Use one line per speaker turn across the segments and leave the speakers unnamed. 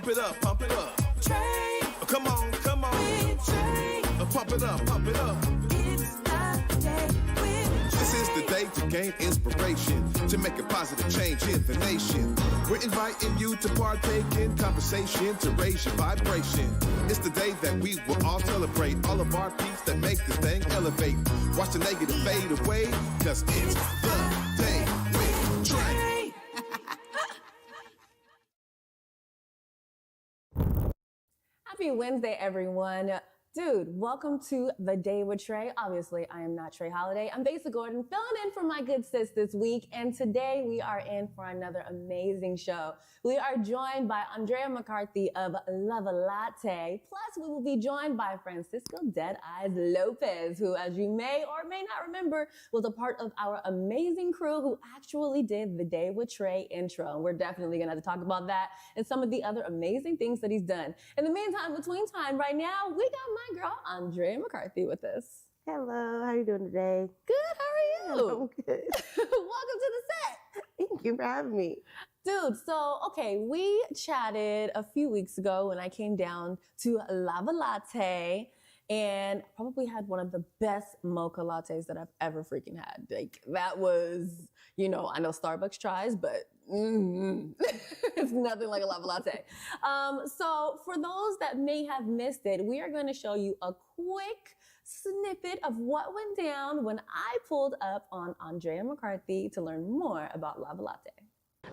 Pump it up, pump it up.
Trae.
Come on, come on.
With Trae.
Pump it up, pump it up.
It's the day with
This is the day to gain inspiration, to make a positive change in the nation. We're inviting you to partake in conversation, to raise your vibration. It's the day that we will all celebrate all of our peeps that make this thing elevate. Watch the negative fade away, cause it's the day with Trae.
Happy Wednesday, everyone. Dude, welcome to The Day with Trae. Obviously, I am not Trae Holiday. I'm Besa Gordon, filling in for my good sis this week. And today we are in for another amazing show. We are joined by Aundrea McCarthy of Luv-a-Latte. Plus, we will be joined by Francisco DEADEYEZ Lopez, who, as you may or may not remember, was a part of our amazing crew who actually did The Day with Trae intro. And we're definitely going to have to talk about that and some of the other amazing things that he's done. In the meantime, between time, right now, we got my girl, Aundrea McCarthy, with us.
Hello, how are you doing today?
Good, how are you?
I'm good.
Welcome to the set.
Thank you for having me.
Dude, so, okay, we chatted a few weeks ago when I came down to Luv-a-Latte and probably had one of the best mocha lattes that I've ever freaking had. Like, that was, you know, I know Starbucks tries, but it's nothing like a Luv-a-Latte. So for those that may have missed it, we are going to show you a quick snippet of what went down when I pulled up on Aundrea McCarthy to learn more about Luv-a-Latte.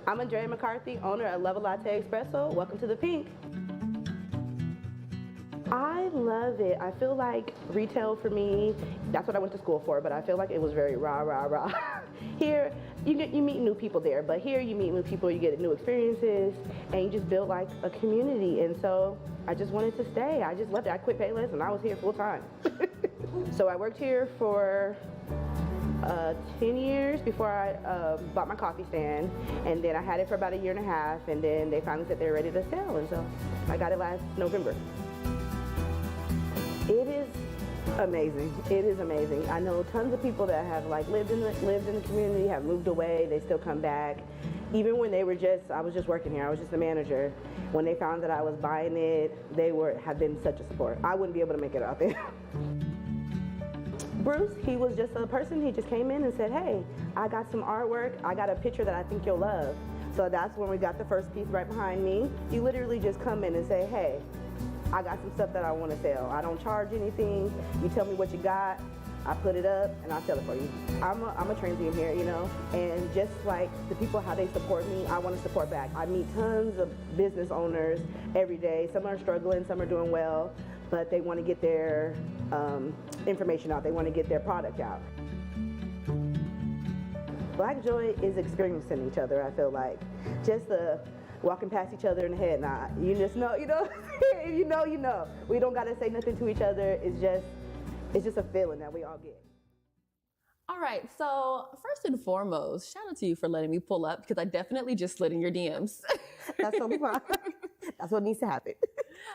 I'm Aundrea McCarthy, owner of Luv-a-Latte Espresso. Welcome to the Pink. I love it. I feel like retail for me, that's what I went to school for, but I feel like it was very rah, rah, rah. Here, you meet new people there, but here you meet new people, you get new experiences, and you just build like a community. And so I just wanted to stay. I just loved it. I quit Payless and I was here full time. So I worked here for 10 years before I bought my coffee stand, and then I had it for about a year and a half, and then they finally said they were ready to sell, and so I got it last November. It is amazing. It is amazing. I know tons of people that have like lived in the community, have moved away, they still come back. Even when they were I was just working here, I was just the manager. When they found that I was buying it, they have been such a support. I wouldn't be able to make it out there. Bruce, he was just a person, he just came in and said, hey, I got some artwork, I got a picture that I think you'll love. So that's when we got the first piece right behind me. You literally just come in and say, hey, I got some stuff that I want to sell. I don't charge anything. You tell me what you got, I put it up, and I sell it for you. I'm a transient here, you know, and just like the people, how they support me, I want to support back. I meet tons of business owners every day. Some are struggling, some are doing well, but they want to get their information out. They want to get their product out. Black joy is experiencing each other, I feel like. Just walking past each other in the head, nah, you just know, you know, you know. We don't gotta say nothing to each other. It's just a feeling that we all get.
All right, so first and foremost, shout out to you for letting me pull up because I definitely just slid in your DMs.
That's totally fine. That's what needs to happen.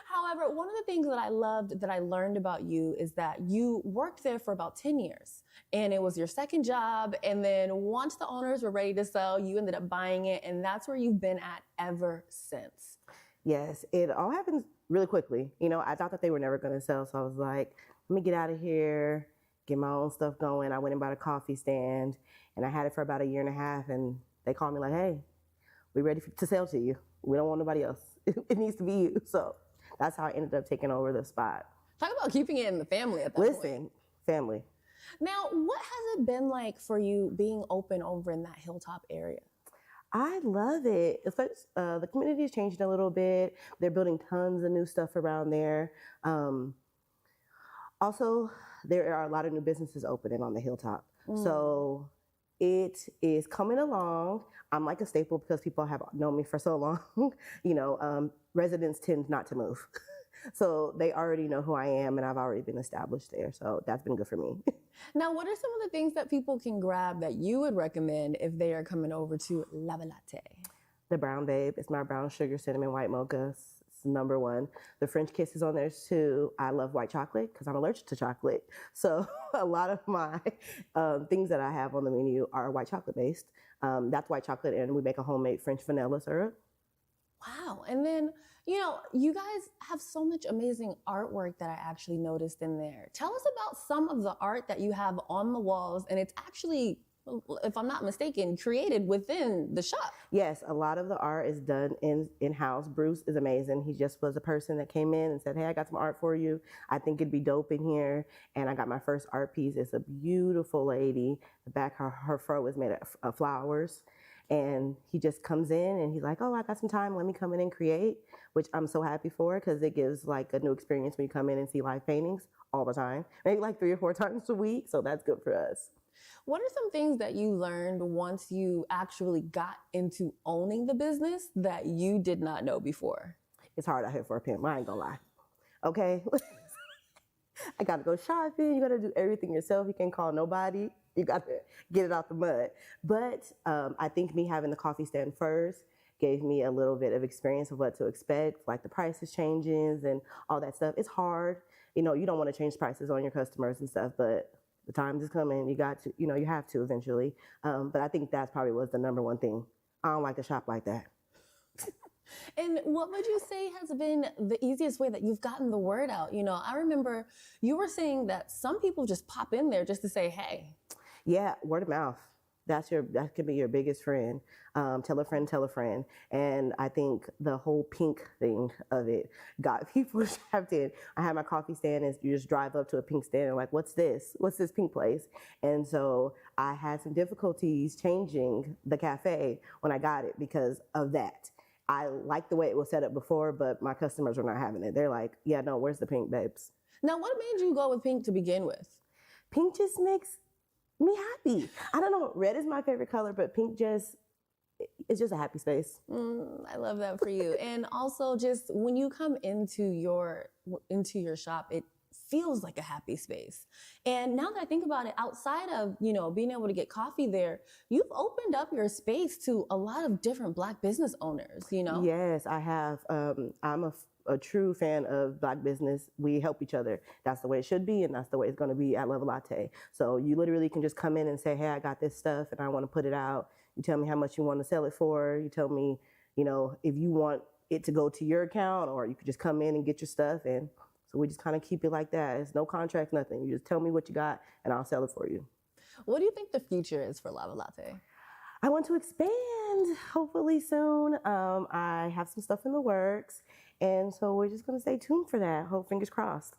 However, one of the things that I loved that I learned about you is that you worked there for about 10 years and it was your second job. And then once the owners were ready to sell, you ended up buying it. And that's where you've been at ever since.
Yes, it all happens really quickly. You know, I thought that they were never going to sell. So I was like, let me get out of here, get my own stuff going. I went and bought a coffee stand and I had it for about a year and a half. And they called me like, hey, we're ready to sell to you. We don't want nobody else. It needs to be you. So that's how I ended up taking over the spot.
Talk about keeping it in the family at that point.
Listen, family.
Now, what has it been like for you being open over in that Hilltop area?
I love it. The community has changed a little bit. They're building tons of new stuff around there. Also, there are a lot of new businesses opening on the Hilltop. So it is coming along. I'm like a staple because people have known me for so long. You know, residents tend not to move. So they already know who I am and I've already been established there. So that's been good for me.
Now, what are some of the things that people can grab that you would recommend if they are coming over to Luv-a-Latte?
The Brown Babe. It's my brown sugar cinnamon white mocha. It's number one. The French Kiss is on there too. I love white chocolate because I'm allergic to chocolate. So a lot of my things that I have on the menu are white chocolate based. That's white chocolate and we make a homemade French vanilla syrup.
Wow. And then You know, you guys have so much amazing artwork that I actually noticed in there. Tell us about some of the art that you have on the walls, and it's actually, if I'm not mistaken, created within the shop.
Yes, a lot of the art is done in-house. Bruce is amazing. He just was a person that came in and said, hey, I got some art for you. I think it'd be dope in here. And I got my first art piece. It's a beautiful lady. The back, her fur was made of flowers. And he just comes in and he's like, oh, I got some time. Let me come in and create, which I'm so happy for because it gives like a new experience when you come in and see live paintings all the time, maybe like 3 or 4 times a week. So that's good for us.
What are some things that you learned once you actually got into owning the business that you did not know before?
It's hard out here for a pimp. I ain't gonna lie. Okay. I gotta go shopping. You gotta do everything yourself. You can't call nobody. You gotta get it out the mud. But I think me having the coffee stand first gave me a little bit of experience of what to expect, like the prices changes and all that stuff. It's hard. You know, you don't want to change prices on your customers and stuff, but the time is coming. You got to, you know, you have to eventually. But I think that's probably was the number one thing. I don't like to shop like that.
And what would you say has been the easiest way that you've gotten the word out? You know, I remember you were saying that some people just pop in there just to say, hey.
Yeah, word of mouth. That could be your biggest friend. Tell a friend, tell a friend. And I think the whole pink thing of it got people trapped in. I had my coffee stand and you just drive up to a pink stand and like, what's this? What's this pink place? And so I had some difficulties changing the cafe when I got it because of that. I liked the way it was set up before, but my customers were not having it. They're like, yeah, no, where's the pink, babes?
Now, what made you go with pink to begin with?
Pink just makes me happy. I don't know, red is my favorite color, but pink it's just a happy space.
I love that for you. And also just when you come into your shop, it feels like a happy space. And now that I think about it, outside of, you know, being able to get coffee there, you've opened up your space to a lot of different Black business owners, you know?
Yes, I have. I'm a true fan of Black business. We help each other. That's the way it should be, and that's the way it's going to be at Luv-a-Latte. So you literally can just come in and say, hey, I got this stuff and I want to put it out. You tell me how much you want to sell it for. You tell me, you know, if you want it to go to your account, or you could just come in and get your stuff. And so we just kind of keep it like that. It's no contracts, nothing. You just tell me what you got and I'll sell it for you.
What do you think the future is for Luv-a-Latte?
I want to expand hopefully soon. I have some stuff in the works. And so we're just going to stay tuned for that. Hope, fingers crossed.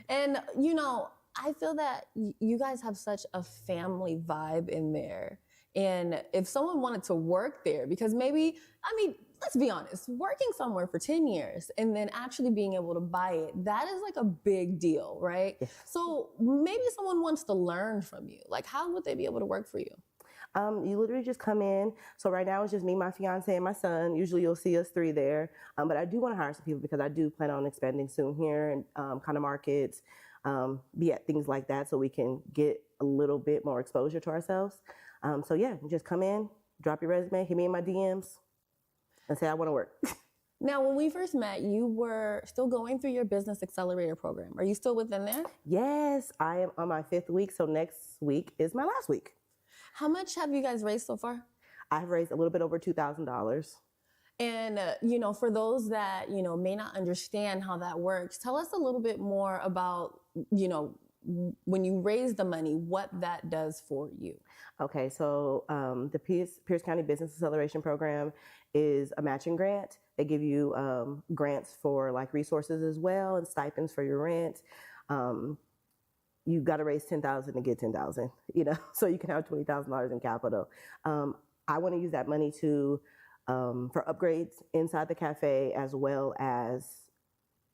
And, you know, I feel that you guys have such a family vibe in there. And if someone wanted to work there, because maybe, I mean, let's be honest, working somewhere for 10 years and then actually being able to buy it, that is like a big deal, right?
Yes.
So maybe someone wants to learn from you. Like, how would they be able to work for you?
You literally just come in. So right now it's just me, my fiance, and my son. Usually you'll see us 3 there. But I do want to hire some people because I do plan on expanding soon here and kind of markets, be at things like that so we can get a little bit more exposure to ourselves. So yeah, just come in, drop your resume, hit me in my DMs, and say I want to work.
Now, when we first met, you were still going through your business accelerator program. Are you still within there?
Yes, I am on my 5th week. So next week is my last week.
How much have you guys raised so far?
I've raised a little bit over $2,000.
And, you know, for those that, you know, may not understand how that works, tell us a little bit more about, you know, when you raise the money, what that does for you.
Okay, so the Pierce County Business Acceleration Program is a matching grant. They give you grants for like resources as well and stipends for your rent. You've got to raise $10,000 to get $10,000, you know, so you can have $20,000 in capital. I want to use that money to for upgrades inside the cafe as well as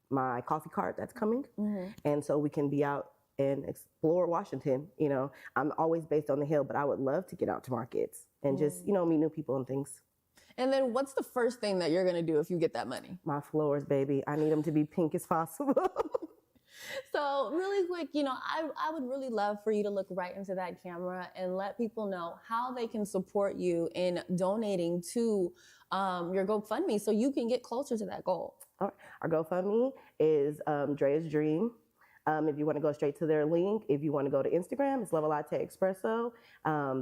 my coffee cart that's coming. Mm-hmm. And so we can be out and explore Washington. You know, I'm always based on the Hill, but I would love to get out to markets and just, you know, meet new people and things.
And then what's the first thing that you're going to do if you get that money?
My floors, baby. I need them to be pink as possible.
So really quick, you know, I would really love for you to look right into that camera and let people know how they can support you in donating to your GoFundMe so you can get closer to that goal.
All right. Our GoFundMe is Drea's Dream. If you want to go straight to their link, if you want to go to Instagram, it's Luv-a-Latte Espresso.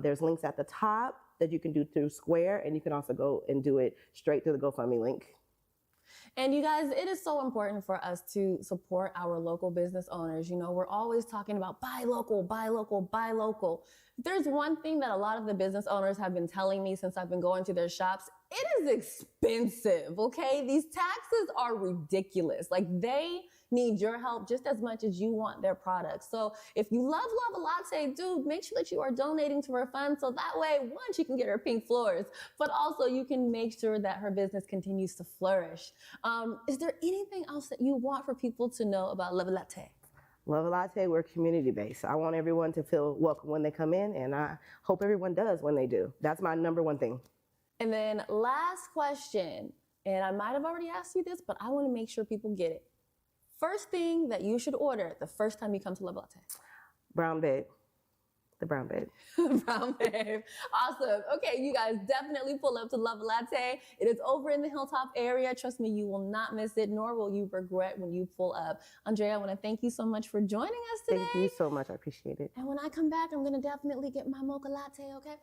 There's links at the top that you can do through Square, and you can also go and do it straight through the GoFundMe link.
And you guys, it is so important for us to support our local business owners. You know, we're always talking about buy local, buy local, buy local. There's one thing that a lot of the business owners have been telling me since I've been going to their shops. It is expensive, okay? These taxes are ridiculous. Like, they need your help just as much as you want their products. So if you love Luv-a-Latte, dude, make sure that you are donating to her fund so that way, one, she can get her pink floors, but also you can make sure that her business continues to flourish. Is there anything else that you want for people to know about Luv-a-Latte?
Luv-a-Latte, we're community-based. I want everyone to feel welcome when they come in, and I hope everyone does when they do. That's my number one thing.
And then last question, and I might have already asked you this, but I want to make sure people get it. First thing that you should order the first time you come to Luv-a-Latte.
Brown babe. The brown babe.
Brown babe. Awesome. Okay, you guys definitely pull up to Luv-a-Latte. It is over in the Hilltop area. Trust me, you will not miss it, nor will you regret when you pull up. Aundrea, I want to thank you so much for joining us today.
Thank you so much. I appreciate it.
And when I come back, I'm going to definitely get my mocha latte, okay?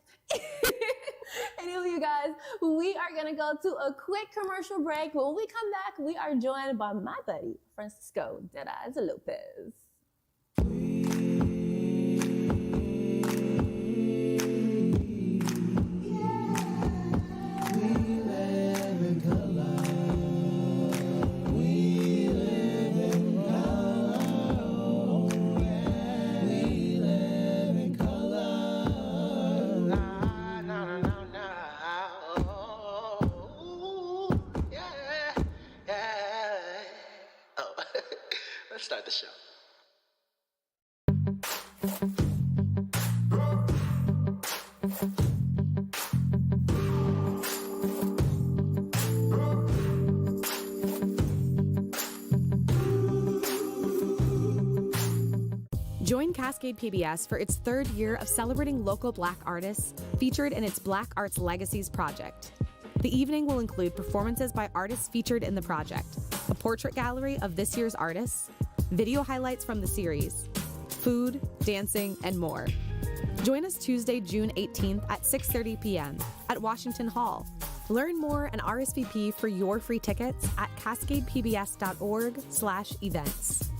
Anyway, you guys, we are going to go to a quick commercial break. When we come back, we are joined by my buddy, Francisco DEADEYEZ Lopez.
Let's start the show.
Join Cascade PBS for its third year of celebrating local Black artists featured in its Black Arts Legacies project. The evening will include performances by artists featured in the project, a portrait gallery of this year's artists, video highlights from the series, food, dancing, and more. Join us Tuesday, June 18th at 6:30 p.m. at Washington Hall. Learn more and RSVP for your free tickets at cascadepbs.org/events.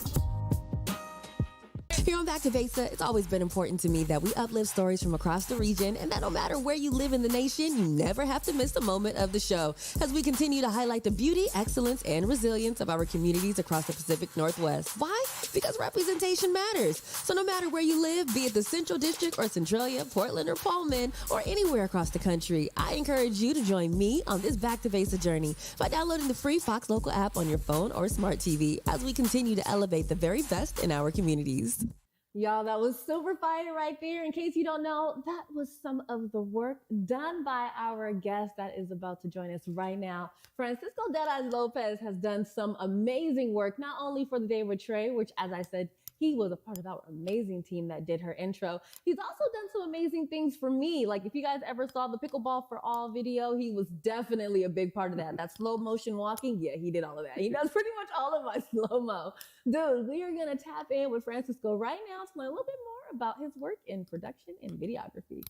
Here on Back to Besa, it's always been important to me that we uplift stories from across the region and that no matter where you live in the nation, you never have to miss a moment of the show as we continue to highlight the beauty, excellence, and resilience of our communities across the Pacific Northwest. Why? Because representation matters. So no matter where you live, be it the Central District or Centralia, Portland or Pullman, or anywhere across the country, I encourage you to join me on this Back to Besa journey by downloading the free Fox Local app on your phone or smart TV as we continue to elevate the very best in our communities.
Y'all, that was super fire right there. In case you don't know, that was some of the work done by our guest that is about to join us right now. Francisco DEADEYEZ Lopez has done some amazing work, not only for The Day with Trae, which, as I said, he was a part of our amazing team that did her intro. He's also done some amazing things for me. Like, if you guys ever saw the Pickleball for All video, he was definitely a big part of that. That slow motion walking, yeah, he did all of that. He does pretty much all of my slow-mo. Dude, we are going to tap in with Francisco right now to learn a little bit more about his work in production and videography.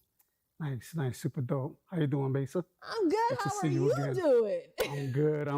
Nice, super dope. How you doing, Besa?
I'm good.
Good to
How are
see you
you
again.
doing?
I'm good.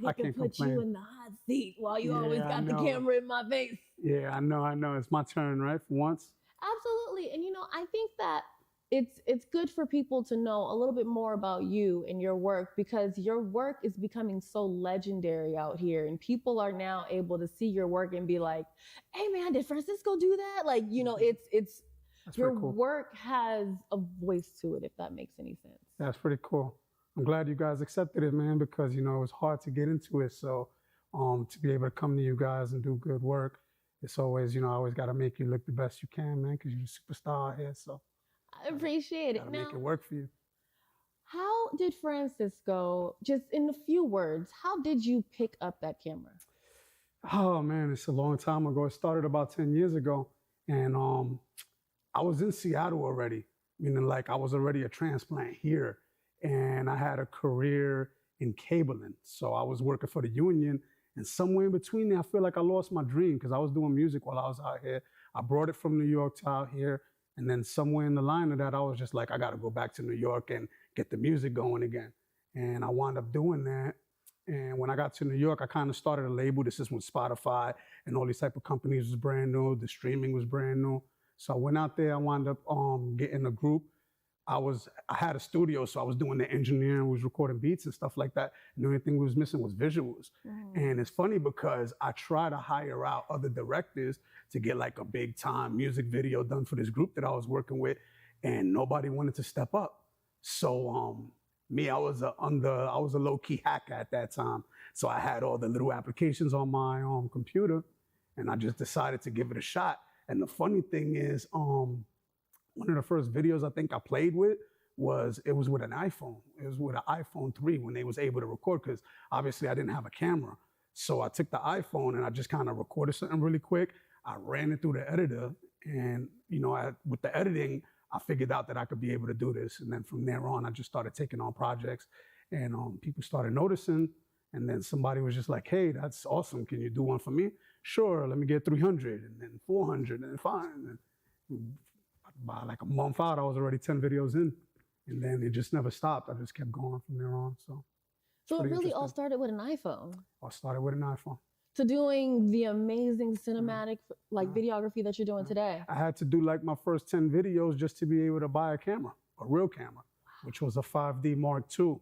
I
can't
put
complain.
you in the hot seat while you
Yeah,
always
I
got the
know.
camera in my face.
Yeah, I know. It's my turn, right? For once.
Absolutely. And I think that it's good for people to know a little bit more about you and your work, because your work is becoming so legendary out here, and people are now able to see your work and be like, hey man, did Francisco do that? Like, it's
That's
your
pretty cool.
work has a voice to it, if that makes any sense.
That's pretty cool. I'm glad you guys accepted it, man, because it was hard to get into it. So to be able to come to you guys and do good work, it's always, I always got to make you look the best you can, man, because you're a superstar out here. So
I appreciate it.
got to
Now,
make it work for you.
how did Francisco, just in a few words, how did you pick up that camera?
Oh man, it's a long time ago. It started about 10 years ago, and I was in Seattle already, meaning like I was already a transplant here, and I had a career in cabling. So I was working for the union, and somewhere in between there, I feel like I lost my dream because I was doing music while I was out here. I brought it from New York to out here, and then somewhere in the line of that, I was just like, I got to go back to New York and get the music going again. And I wound up doing that. And when I got to New York, I kind of started a label. This is when Spotify and all these type of companies was brand new. The streaming was brand new. So I went out there. I wound up getting a group. I had a studio, so I was doing the engineering, was recording beats and stuff like that. And the only thing we was missing was visuals. And it's funny because I try to hire out other directors to get like a big time music video done for this group that I was working with, and nobody wanted to step up. So me, I was a low key hacker at that time. So I had all the little applications on my computer, and I just decided to give it a shot. And the funny thing is, one of the first videos I think I played with was with an iPhone. It was with an iPhone 3 when they was able to record, because obviously I didn't have a camera. So I took the iPhone and I just kind of recorded something really quick. I ran it through the editor, and with the editing, I figured out that I could be able to do this. And then from there on, I just started taking on projects, and people started noticing. And then somebody was just like, "Hey, that's awesome. Can you do one for me?" "Sure, let me get 300 and then 400 and then fine." And by like a month out, I was already 10 videos in, and then it just never stopped. I just kept going from there on.
So it really all started with an iPhone.
I started with an iPhone.
To doing the amazing cinematic videography that you're doing today.
I had to do like my first 10 videos just to be able to buy a camera, a real camera, which was a 5D Mark II.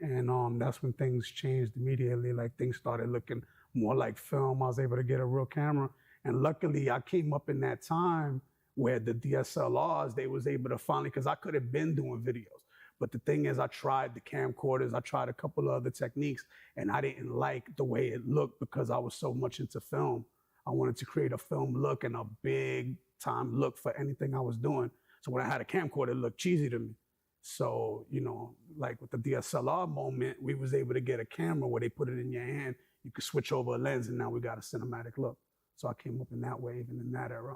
And that's when things changed immediately. Like things started looking more like film. I was able to get a real camera. And luckily I came up in that time where the DSLRs, they was able to finally, because I could have been doing videos. But the thing is, I tried the camcorders, I tried a couple of other techniques, and I didn't like the way it looked because I was so much into film. I wanted to create a film look and a big time look for anything I was doing. So when I had a camcorder, it looked cheesy to me. So, like with the DSLR moment, we was able to get a camera where they put it in your hand, you could switch over a lens, and now we got a cinematic look. So I came up in that wave and in that era.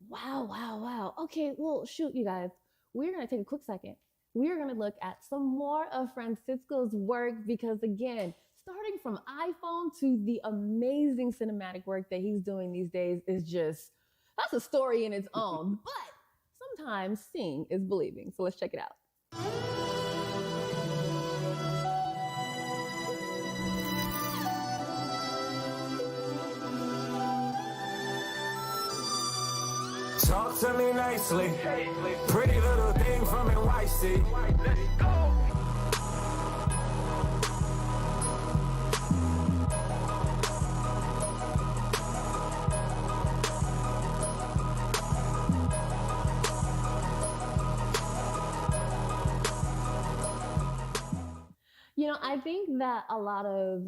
Wow. Okay, well, shoot, you guys. We're going to take a quick second. We're going to look at some more of Francisco's work because, again, starting from iPhone to the amazing cinematic work that he's doing these days is just, that's a story in its own. But sometimes seeing is believing. So let's check it out.
Talk to me nicely. Pretty little thing from NYC. Let's go.
I think that a lot of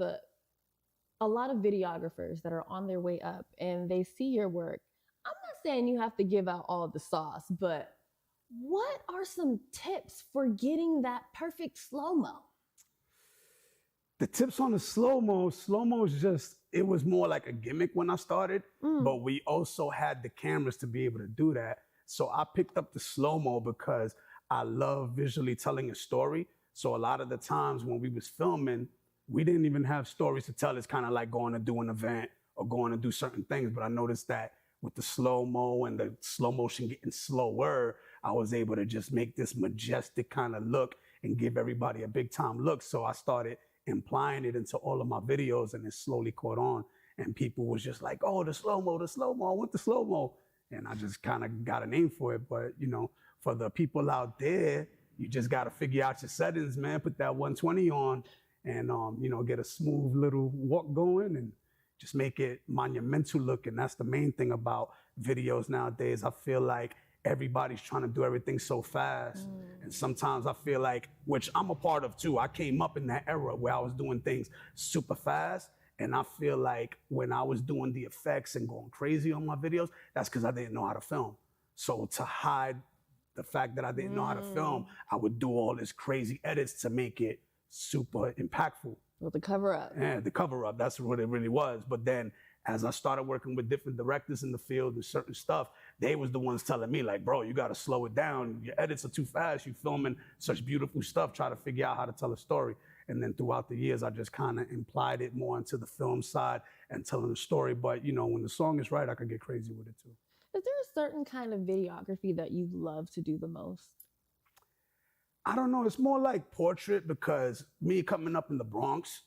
videographers that are on their way up and they see your work, I'm not saying you have to give out all the sauce, but what are some tips for getting that perfect slow-mo?
The tips on the slow-mo is just, it was more like a gimmick when I started, but we also had the cameras to be able to do that. So I picked up the slow-mo because I love visually telling a story. So a lot of the times when we was filming, we didn't even have stories to tell. It's kind of like going to do an event or going to do certain things. But I noticed that with the slow-mo and the slow motion getting slower, I was able to just make this majestic kind of look and give everybody a big time look. So I started implying it into all of my videos, and it slowly caught on. And people was just like, "Oh, the slow-mo, I want the slow-mo." And I just kind of got a name for it. But, for the people out there, you just got to figure out your settings, man. Put that 120 on and, get a smooth little walk going and just make it monumental look. And that's the main thing about videos nowadays. I feel like everybody's trying to do everything so fast. And sometimes I feel like, which I'm a part of too, I came up in that era where I was doing things super fast. And I feel like when I was doing the effects and going crazy on my videos, that's because I didn't know how to film. So to hide the fact that I didn't know how to film, I would do all this crazy edits to make it super impactful.
With the cover up.
Yeah, the cover up, that's what it really was. But then as I started working with different directors in the field and certain stuff, they was the ones telling me like, "Bro, you gotta slow it down. Your edits are too fast. You filming such beautiful stuff. Try to figure out how to tell a story." And then throughout the years, I just kind of implied it more into the film side and telling a story. But when the song is right, I could get crazy with it too.
Is there a certain kind of videography that you love to do the most?
I don't know. It's more like portrait because me coming up in the Bronx,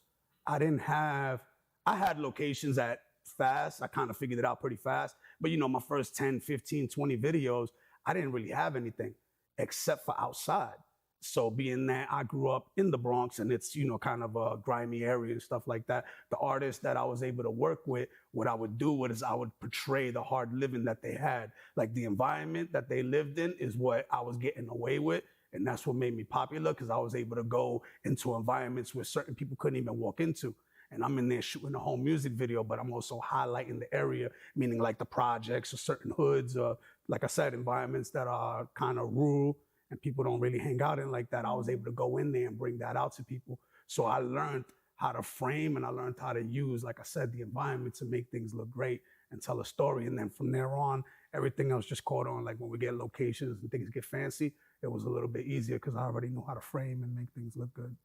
I had locations at fast. I kind of figured it out pretty fast. But my first 10, 15, 20 videos, I didn't really have anything except for outside. So being that I grew up in the Bronx and it's, kind of a grimy area and stuff like that, the artists that I was able to work with, what I would do is I would portray the hard living that they had. Like the environment that they lived in is what I was getting away with. And that's what made me popular, because I was able to go into environments where certain people couldn't even walk into. And I'm in there shooting a whole music video, but I'm also highlighting the area, meaning like the projects or certain hoods, or like I said, environments that are kind of rural and people don't really hang out in like that. I was able to go in there and bring that out to people. So I learned how to frame and I learned how to use, like I said, the environment to make things look great and tell a story. And then from there on, everything else just caught on. Like when we get locations and things get fancy, it was a little bit easier because I already know how to frame and make things look good.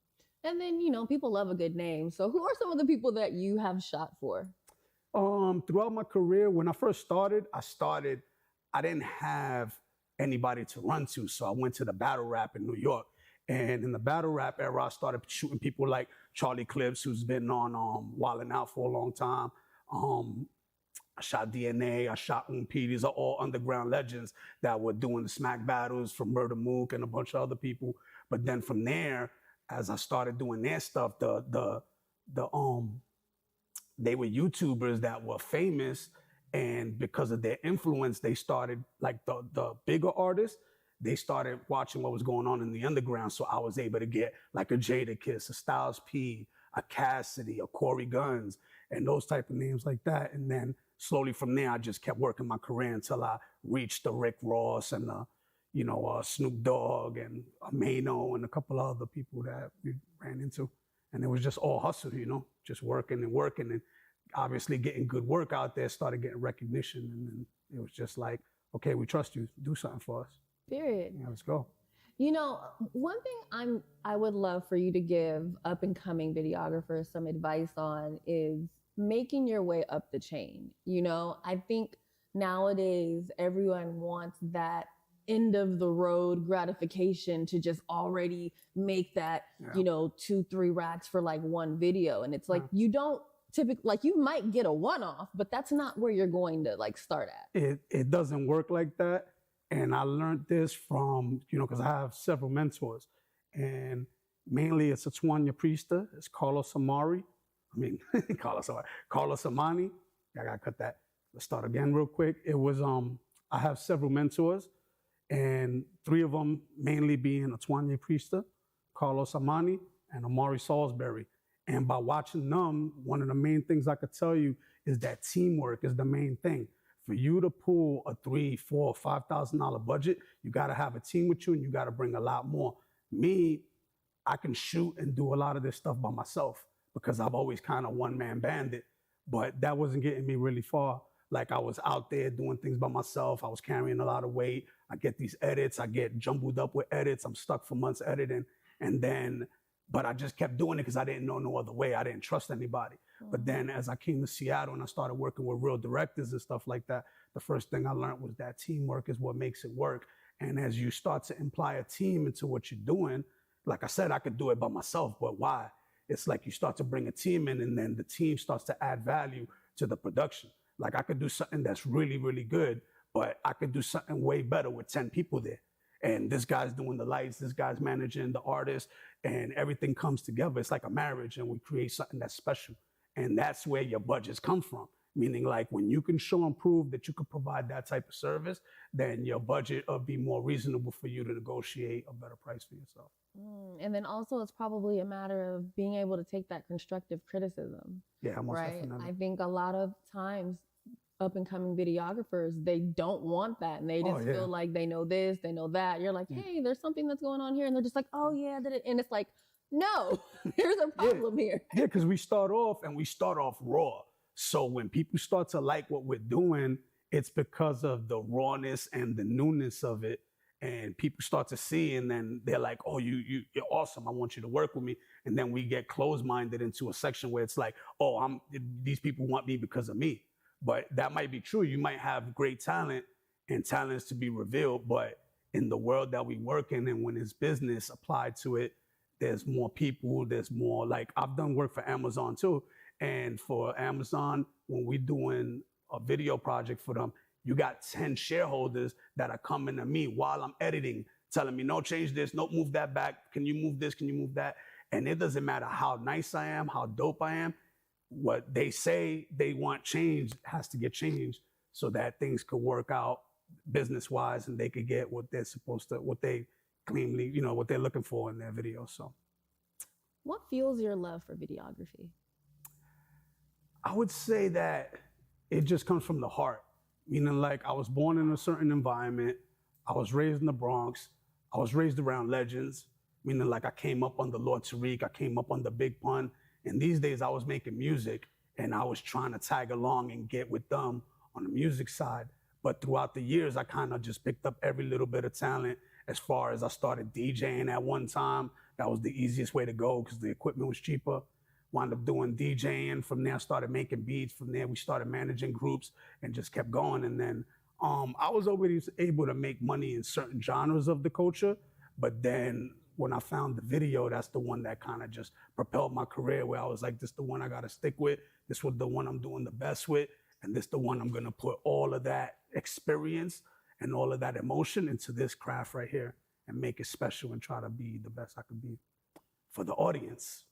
And then, people love a good name. So who are some of the people that you have shot for?
Throughout my career, when I first started, I didn't have anybody to run to. So I went to the battle rap in New York. And in the battle rap era, I started shooting people like Charlie Clips, who's been on Wildin' Out for a long time. I shot DNA, I shot P. These are all underground legends that were doing the smack battles from Murder Mook and a bunch of other people. But then from there, as I started doing their stuff, they were YouTubers that were famous, and because of their influence, they started, like the bigger artists, they started watching what was going on in the underground. So I was able to get like a Jadakiss, a Styles P, a Cassidy, a Corey Guns, and those type of names like that. And then slowly from there, I just kept working my career until I reached the Rick Ross and Snoop Dogg and Mano and a couple of other people that we ran into. And it was just all hustle, just working and working. And obviously getting good work out there, started getting recognition. And then it was just like, okay, we trust you, do something for us.
Period.
Yeah, let's go.
One thing I would love for you to give up and coming videographers some advice on is making your way up the chain. I think nowadays everyone wants that end of the road gratification to just already make that, 2-3 racks for like one video. And it's like, you don't typically, like you might get a one-off, but that's not where you're going to like start at.
It doesn't work like that. And I learned this from, because I have several mentors, and mainly it's Atwanya Priesta, it's Carlos Amani. I gotta cut that. Let's start again real quick. It was, I have several mentors, and 3 of them mainly being Atwanya Priesta, Carlos Amani, and Amari Salisbury. And by watching them, one of the main things I could tell you is that teamwork is the main thing. For you to pull a $3,000, $4,000, $5,000 budget, you got to have a team with you, and you got to bring a lot more. Me, I can shoot and do a lot of this stuff by myself because I've always kind of one-man banded, but that wasn't getting me really far. Like I was out there doing things by myself. I was carrying a lot of weight. I get these edits. I get jumbled up with edits. I'm stuck for months editing. But I just kept doing it because I didn't know no other way. I didn't trust anybody. But then as I came to Seattle and I started working with real directors and stuff like that, the first thing I learned was that teamwork is what makes it work. And as you start to imply a team into what you're doing, like I said, I could do it by myself, but why? It's like you start to bring a team in, and then the team starts to add value to the production. Like I could do something that's really, really good, but I could do something way better with 10 people there. And this guy's doing the lights, this guy's managing the artist, and everything comes together. It's like a marriage, and we create something that's special. And that's where your budgets come from. Meaning like when you can show and prove that you can provide that type of service, then your budget will be more reasonable for you to negotiate a better price for yourself.
And then also it's probably a matter of being able to take that constructive criticism.
Yeah, most
right?
definitely.
I think a lot of times up and coming videographers, they don't want that. And they just feel like they know this, they know that. You're like, hey, there's something that's going on here. And they're just like, oh yeah, and it's like, no, there's a problem here.
Yeah, because we start off raw. So when people start to like what we're doing, it's because of the rawness and the newness of it. And people start to see, and then they're like, oh, you're awesome. I want you to work with me. And then we get closed-minded into a section where it's like, oh, these people want me because of me. But that might be true. You might have great talent and talents to be revealed. But in the world that we work in, and when it's business applied to it, there's more people, there's more, like, I've done work for Amazon too. And for Amazon, when we're doing a video project for them, you got 10 shareholders that are coming to me while I'm editing, telling me, no, change this, no, move that back. Can you move this? Can you move that? And it doesn't matter how nice I am, how dope I am. What they say they want changed has to get changed so that things could work out business-wise and they could get what they're supposed to, what they cleanly, what they're looking for in their video. So,
What fuels your love for videography?
I would say that it just comes from the heart. Meaning, like, I was born in a certain environment. I was raised in the Bronx. I was raised around legends. Meaning, like, I came up under Lord Tariq. I came up under Big Pun. And these days I was making music and I was trying to tag along and get with them on the music side. But throughout the years, I kind of just picked up every little bit of talent. As far as I started DJing at one time, that was the easiest way to go because the equipment was cheaper. Wound up doing DJing. From there, I started making beats. From there, we started managing groups and just kept going. And then I was always able to make money in certain genres of the culture. But then when I found the video, that's the one that kind of just propelled my career, where I was like, this is the one I got to stick with. This was the one I'm doing the best with. And this is the one I'm going to put all of that experience and all of that emotion into this craft right here and make it special and try to be the best I could be for the audience.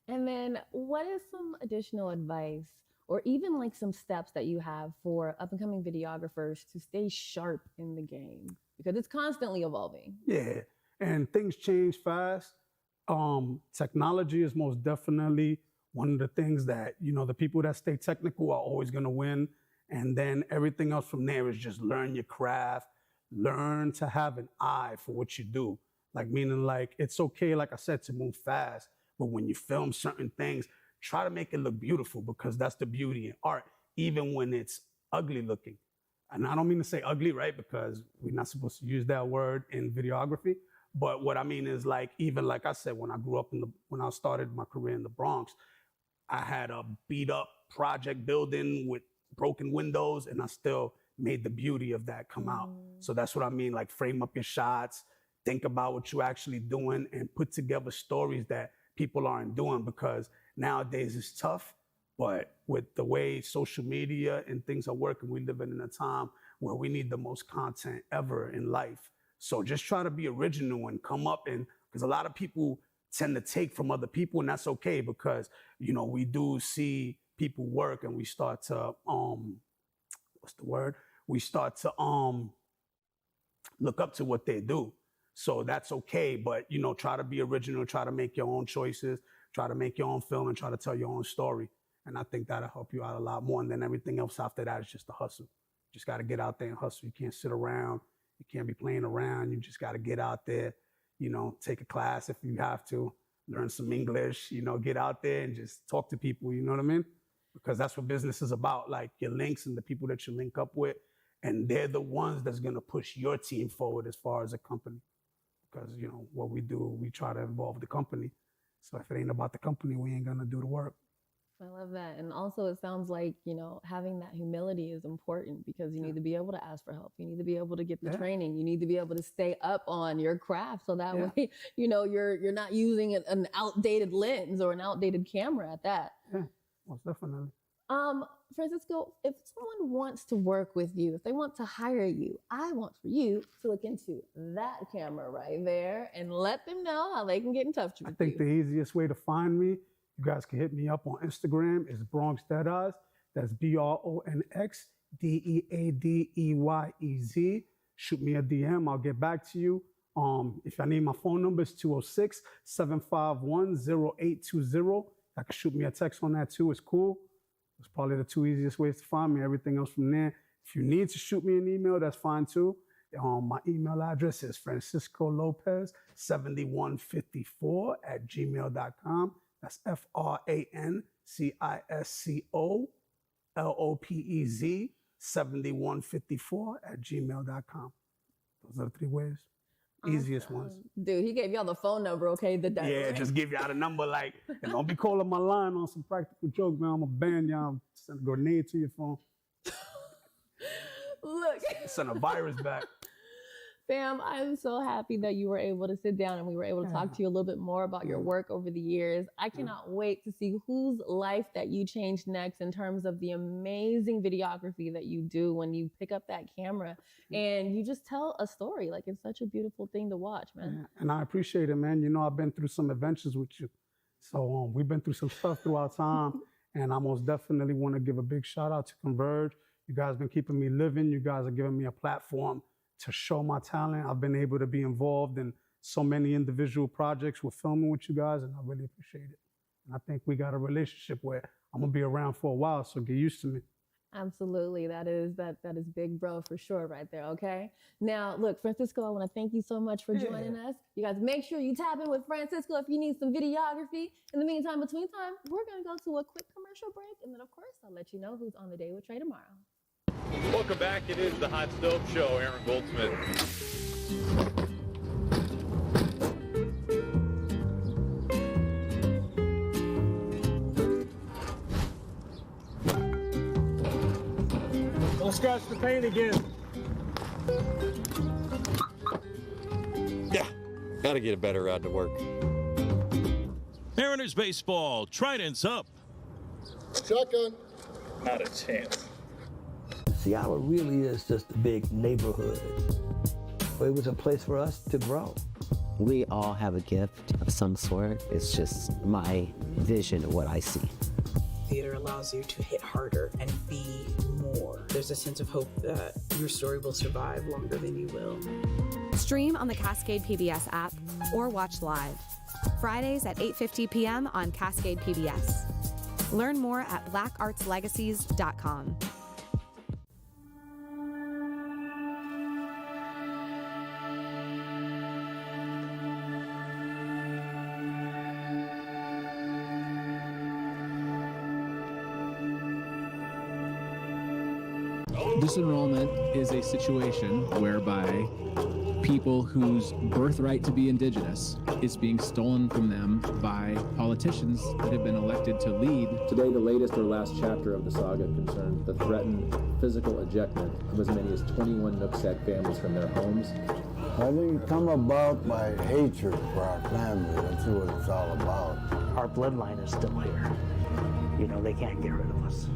And then what is some additional advice or even like some steps that you have for up-and-coming videographers to stay sharp in the game? Because it's constantly evolving.
Yeah, and things change fast. Technology is most definitely one of the things that, the people that stay technical are always going to win. And then everything else from there is just learn your craft, learn to have an eye for what you do. Like, meaning, like, it's okay, like I said, to move fast. But when you film certain things, try to make it look beautiful, because that's the beauty in art, even when it's ugly looking. And I don't mean to say ugly, right? Because we're not supposed to use that word in videography. But what I mean is, like, even like I said, when I grew up when I started my career in the Bronx, I had a beat up project building with broken windows, and I still made the beauty of that come out. So that's what I mean, like, frame up your shots, think about what you're actually doing, and put together stories that people aren't doing, because nowadays it's tough. But with the way social media and things are working, we live in a time where we need the most content ever in life. So just try to be original and come up, and because a lot of people tend to take from other people, and that's okay, because, we do see people work and we start to, We start to look up to what they do. So that's okay, but, try to be original, try to make your own choices, try to make your own film, and try to tell your own story. And I think that'll help you out a lot more. And then everything else after that is just a hustle. Just got to get out there and hustle. You can't sit around. You can't be playing around. You just got to get out there, take a class if you have to, learn some English, get out there and just talk to people, you know what I mean? Because that's what business is about, like your links and the people that you link up with. And they're the ones that's going to push your team forward as far as a company. Because, what we do, we try to involve the company. So if it ain't about the company, we ain't going to do the work.
I love that. And also it sounds like, having that humility is important, because you need to be able to ask for help. You need to be able to get the training. You need to be able to stay up on your craft. So that way, you're not using an outdated lens or an outdated camera at that.
Yeah, most definitely.
Francisco, if someone wants to work with you, if they want to hire you, I want for you to look into that camera right there and let them know how they can get in touch with you.
I think the easiest way to find me, you guys can hit me up on Instagram. It's Bronx DEADEYEZ. That's BRONX DEADEYEZ. Shoot me a DM. I'll get back to you. If I need my phone number, it's 206-751-0820. I can shoot me a text on that too. It's cool. It's probably the two easiest ways to find me. Everything else from there. If you need to shoot me an email, that's fine too. My email address is Francisco Lopez 7154@gmail.com. That's FRANCISCO LOPEZ 7154@gmail.com. Those are the 3 ways. Easiest ones.
Dude, he gave y'all the phone number, okay?
Just give y'all the number, like, and don't be calling my line on some practical joke, man. I'm gonna ban y'all, send a grenade to your phone.
Look.
Send a virus back.
Fam, I'm so happy that you were able to sit down and we were able to talk to you a little bit more about your work over the years. I cannot wait to see whose life that you change next in terms of the amazing videography that you do when you pick up that camera and you just tell a story. Like, it's such a beautiful thing to watch, man.
Yeah, and I appreciate it, man. You know, I've been through some adventures with you. So we've been through some stuff throughout time. And I most definitely want to give a big shout out to Converge. You guys been keeping me living. You guys are giving me a platform to show my talent. I've been able to be involved in so many individual projects with filming with you guys, and I really appreciate it. And I think we got a relationship where I'm gonna be around for a while, so get used to me.
Absolutely. That is big bro for sure right there, okay? Now, look, Francisco, I want to thank you so much for joining us. You guys make sure you tap in with Francisco if you need some videography. In the meantime, between time, we're going to go to a quick commercial break, and then, of course, I'll let you know who's on the Day with Trae tomorrow.
Welcome back. It is the Hot Stove Show. Aaron Goldsmith.
Don't scratch the paint again.
Yeah, gotta get a better ride to work.
Mariners baseball, Trident's up.
Shotgun.
Not a chance.
Seattle really is just a big neighborhood. It was a place for us to grow.
We all have a gift of some sort. It's just my vision of what I see.
Theater allows you to hit harder and be more. There's a sense of hope that your story will survive longer than you will.
Stream on the Cascade PBS app or watch live. Fridays at 8:50 p.m. on Cascade PBS. Learn more at blackartslegacies.com.
Disenrollment is a situation whereby people whose birthright to be indigenous is being stolen from them by politicians that have been elected to lead.
Today, the latest or last chapter of the saga concerns the threatened physical ejectment of as many as 21 Nooksack families from their homes.
I think it come about by hatred for our family. That's what it's all about.
Our bloodline is still here. You know, they can't get rid of us.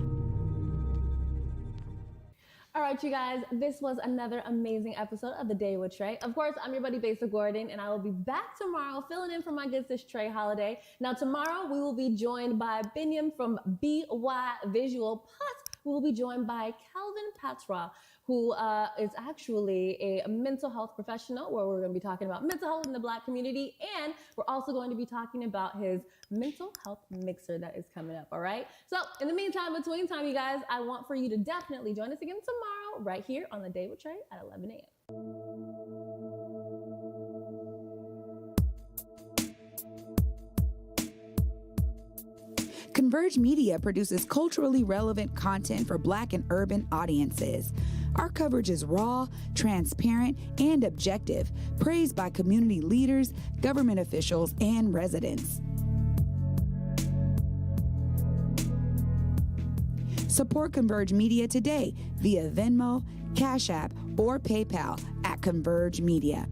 All right, you guys, this was another amazing episode of The Day with Trae. Of course, I'm your buddy, Besa Gordon, and I will be back tomorrow filling in for my good sis, Trae Holiday. Now, tomorrow, we will be joined by Binyam from BY Visual, plus we will be joined by Calvin Patra, who is actually a mental health professional, where we're going to be talking about mental health in the Black community, and we're also going to be talking about his mental health mixer that is coming up, all right? So in the meantime, between time, you guys, I want for you to definitely join us again tomorrow right here on The Day with Trae at 11 a.m.
Converge Media produces culturally relevant content for Black and urban audiences. Our coverage is raw, transparent, and objective, praised by community leaders, government officials, and residents. Support Converge Media today via Venmo, Cash App, or PayPal at Converge Media.